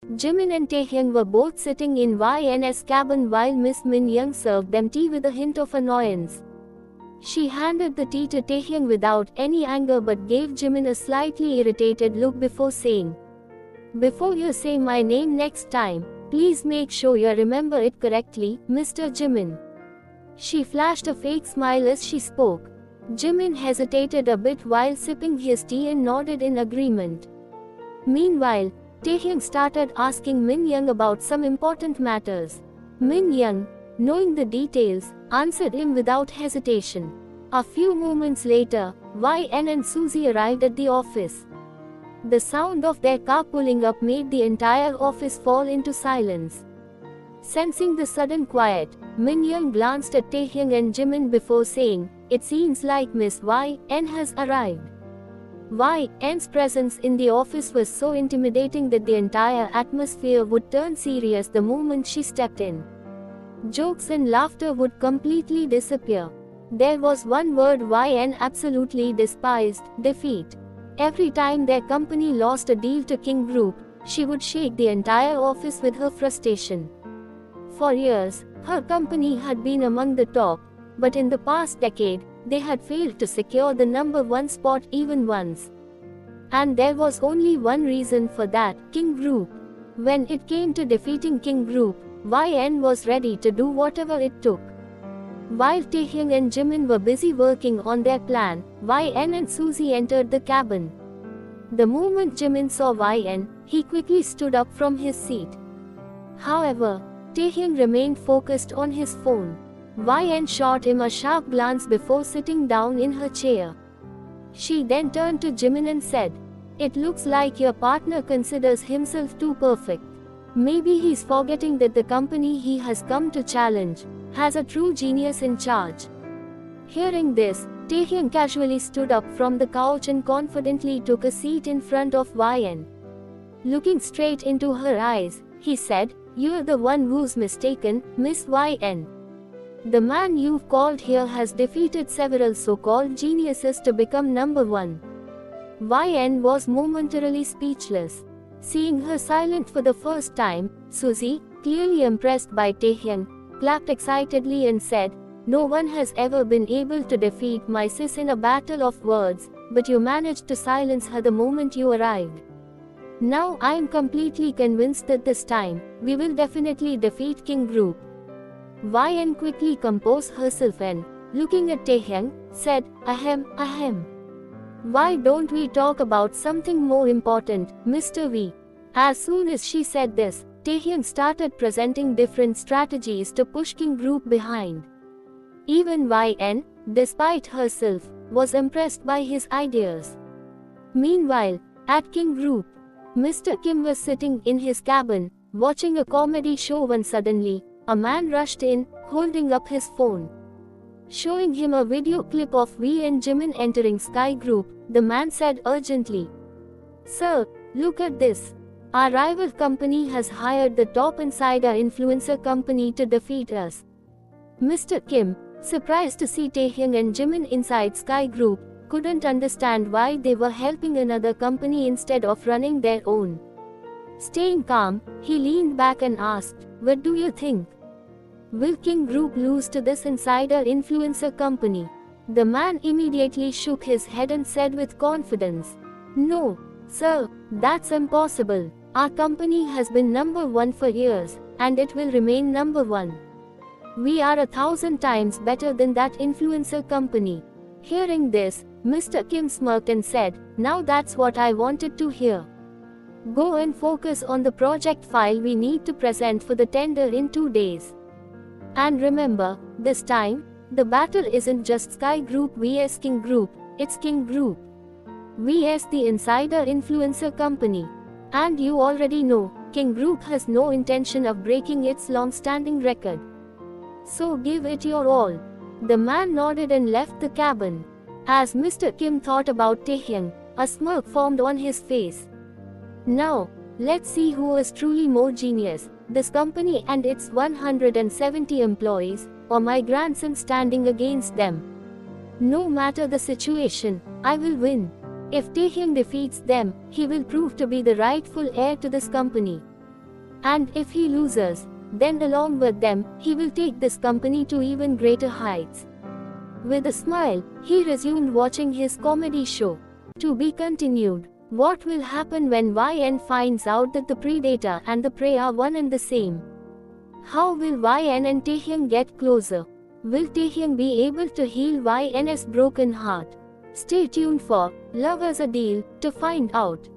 Jimin and Taehyung were both sitting in YN's cabin while Miss Min Young served them tea with a hint of annoyance. She handed the tea to Taehyung without any anger but gave Jimin a slightly irritated look before saying, "Before you say my name next time, please make sure you remember it correctly, Mr. Jimin." She flashed a fake smile as she spoke. Jimin hesitated a bit while sipping his tea and nodded in agreement. Meanwhile, Taehyung started asking Min Young about some important matters. Min Young, knowing the details, answered him without hesitation. A few moments later, YN and Suzy arrived at the office. The sound of their car pulling up made the entire office fall into silence. Sensing the sudden quiet, Min Young glanced at Taehyung and Jimin before saying, "It seems like Miss YN has arrived." YN's presence in the office was so intimidating that the entire atmosphere would turn serious the moment she stepped in. Jokes and laughter would completely disappear. There was one word YN absolutely despised: defeat. Every time their company lost a deal to King Group, she would shake the entire office with her frustration. For years, her company had been among the top, but in the past decade, they had failed to secure the #1 spot even once. And there was only one reason for that: King Group. When it came to defeating King Group, YN was ready to do whatever it took. While Taehyung and Jimin were busy working on their plan, YN and Suzy entered the cabin. The moment Jimin saw YN, he quickly stood up from his seat. However, Taehyung remained focused on his phone. YN shot him a sharp glance before sitting down in her chair. She then turned to Jimin and said, "It looks like your partner considers himself too perfect. Maybe he's forgetting that the company he has come to challenge has a true genius in charge." Hearing this, Taehyung casually stood up from the couch and confidently took a seat in front of YN. Looking straight into her eyes, he said, "You're the one who's mistaken, Miss YN. The man you've called here has defeated several so-called geniuses to become #1. YN was momentarily speechless. Seeing her silent for the first time, Suzy, clearly impressed by Taehyung, clapped excitedly and said, "No one has ever been able to defeat my sis in a battle of words, but you managed to silence her the moment you arrived. Now I am completely convinced that this time, we will definitely defeat King Group." YN quickly composed herself and, looking at Taehyung, said, Ahem. Why don't we talk about something more important, Mr. V?" As soon as she said this, Taehyung started presenting different strategies to push King Group behind. Even YN, despite herself, was impressed by his ideas. Meanwhile, at King Group, Mr. Kim was sitting in his cabin, watching a comedy show when suddenly, a man rushed in, holding up his phone. Showing him a video clip of V and Jimin entering Sky Group, the man said urgently, "Sir, look at this. Our rival company has hired the top insider influencer company to defeat us." Mr. Kim, surprised to see Taehyung and Jimin inside Sky Group, couldn't understand why they were helping another company instead of running their own. Staying calm, he leaned back and asked, "What do you think? Will King Group lose to this insider influencer company?" The man immediately shook his head and said with confidence, "No, sir, that's impossible. Our company has been #1 for years, and it will remain #1. We are 1,000 times better than that influencer company." Hearing this, Mr. Kim smirked and said, "Now that's what I wanted to hear. Go and focus on the project file we need to present for the tender in 2 days. And remember, this time, the battle isn't just Sky Group vs King Group, it's King Group vs the insider influencer company. And you already know, King Group has no intention of breaking its long-standing record. So give it your all." The man nodded and left the cabin. As Mr. Kim thought about Taehyung, a smirk formed on his face. "Now, let's see who is truly more genius, this company and its 170 employees, or my grandson standing against them. No matter the situation, I will win. If Taehyung defeats them, he will prove to be the rightful heir to this company. And if he loses, then along with them, he will take this company to even greater heights. With a smile, he resumed watching his comedy show. To be continued. What will happen when YN finds out that the predator and the prey are one and the same? How will YN and Taehyung get closer? Will Taehyung be able to heal YN's broken heart? Stay tuned for Love as a Deal to find out.